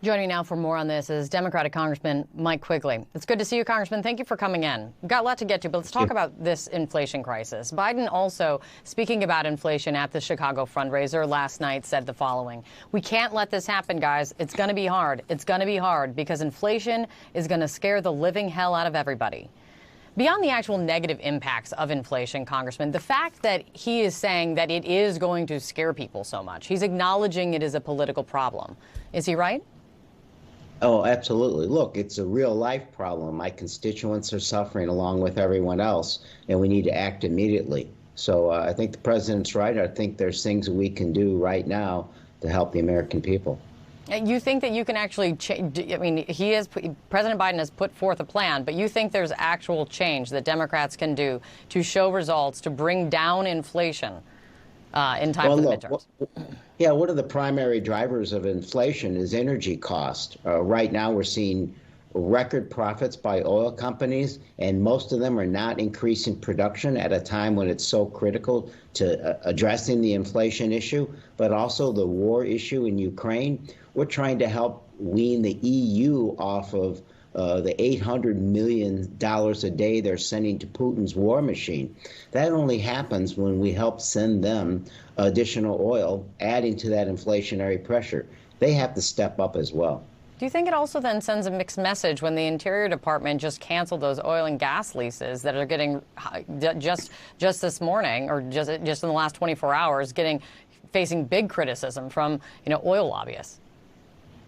Joining me now for more on this is Democratic Congressman Mike Quigley. It's good to see you, Congressman. Thank you for coming in. We've got a lot to get to, but let's talk about this inflation crisis. Biden also, speaking about inflation at the Chicago fundraiser last night, said the following: "We can't let this happen, guys. It's going to be hard. It's going to be hard because inflation is going to scare the living hell out of everybody." Beyond the actual negative impacts of inflation, Congressman, the fact that he is saying that it is going to scare people so much, he's acknowledging it is a political problem. Is he right? Oh, absolutely. Look, it's a real life problem. My constituents are suffering along with everyone else, and we need to act immediately. So I think the president's right. I think there's things that we can do right now to help the American people. You think that you can actually change? I mean, President Biden has put forth a plan, but you think there's actual change that Democrats can do to show results, to bring down inflation in time for the midterms? One of the primary drivers of inflation is energy cost. Right now, we're seeing record profits by oil companies, and most of them are not increasing production at a time when it's so critical to addressing the inflation issue, but also the war issue in Ukraine. We're trying to help wean the EU off of the $800 million a day they're sending to Putin's war machine. That only happens when we help send them additional oil, adding to that inflationary pressure. They have to step up as well. Do you think it also then sends a mixed message when the Interior Department just canceled those oil and gas leases that are getting just this morning, or just in the last 24 hours, facing big criticism from oil lobbyists?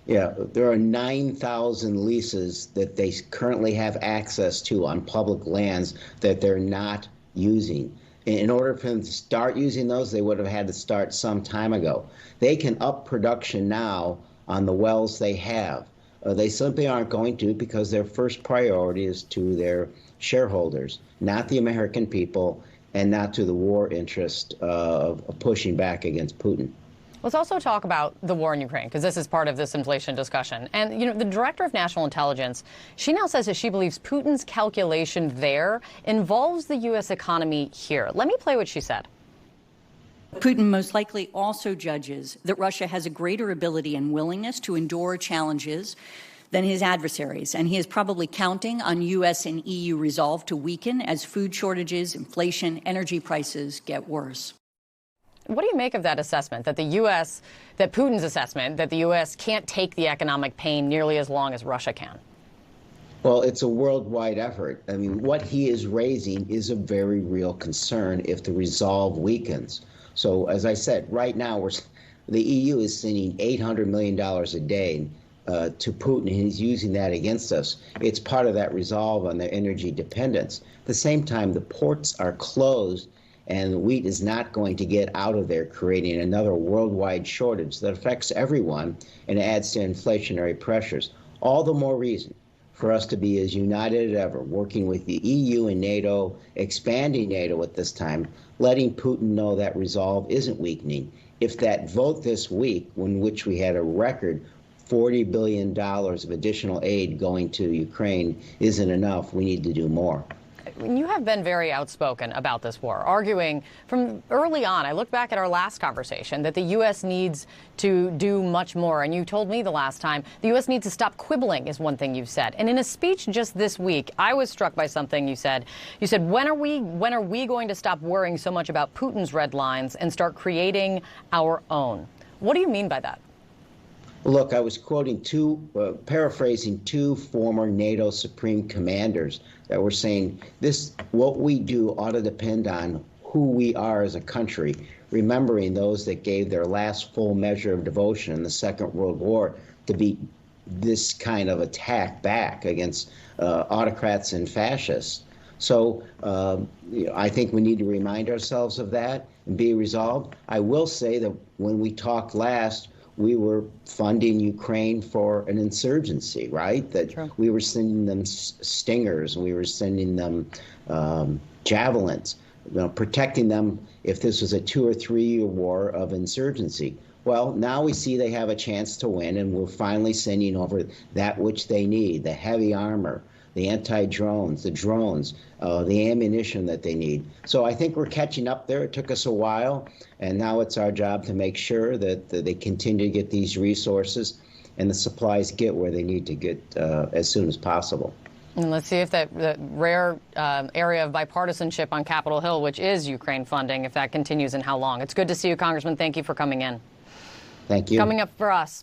Yeah, there are 9,000 leases that they currently have access to on public lands that they're not using. In order for them to start using those, they would have had to start some time ago. They can up production now on the wells they have. They simply aren't going to, because their first priority is to their shareholders, not the American people, and not to the war interest of pushing back against Putin. Let's also talk about the war in Ukraine, because this is part of this inflation discussion. And, the Director of National Intelligence, she now says that she believes Putin's calculation there involves the U.S. economy here. Let me play what she said. Putin most likely also judges that Russia has a greater ability and willingness to endure challenges than his adversaries, and he is probably counting on U.S. and EU resolve to weaken as food shortages, inflation, energy prices get worse. What do you make of that assessment, that Putin's assessment that the U.S. can't take the economic pain nearly as long as Russia can? Well, it's a worldwide effort. I mean, what he is raising is a very real concern if the resolve weakens. So, as I said, right now, the EU is sending $800 million a day to Putin, and he's using that against us. It's part of that resolve on their energy dependence. At the same time, the ports are closed, and wheat is not going to get out of there, creating another worldwide shortage that affects everyone and adds to inflationary pressures. All the more reason for us to be as united as ever, working with the EU and NATO, expanding NATO at this time, letting Putin know that resolve isn't weakening. If that vote this week, in which we had a record $40 billion of additional aid going to Ukraine, isn't enough, we need to do more. You have been very outspoken about this war, arguing from early on. I look back at our last conversation that the U.S. needs to do much more. And you told me the last time the U.S. needs to stop quibbling is one thing you've said. And in a speech just this week, I was struck by something you said. You said, when are we going to stop worrying so much about Putin's red lines and start creating our own? What do you mean by that? Look, I was quoting paraphrasing two former NATO Supreme Commanders that were saying what we do ought to depend on who we are as a country, remembering those that gave their last full measure of devotion in the Second World War to beat this kind of attack back against autocrats and fascists. So I think we need to remind ourselves of that and be resolved. I will say that when we talked last, we were funding Ukraine for an insurgency, right? That True. We were sending them Stingers, we were sending them javelins, protecting them if this was a 2 or 3 year war of insurgency. Well, now we see they have a chance to win, and we're finally sending over that which they need, the heavy armor, the anti-drones, the drones, the ammunition that they need. So I think we're catching up there. It took us a while, and now it's our job to make sure that they continue to get these resources and the supplies get where they need to get as soon as possible. And let's see if that the rare area of bipartisanship on Capitol Hill, which is Ukraine funding, if that continues and how long. It's good to see you, Congressman. Thank you for coming in. Thank you. Coming up for us.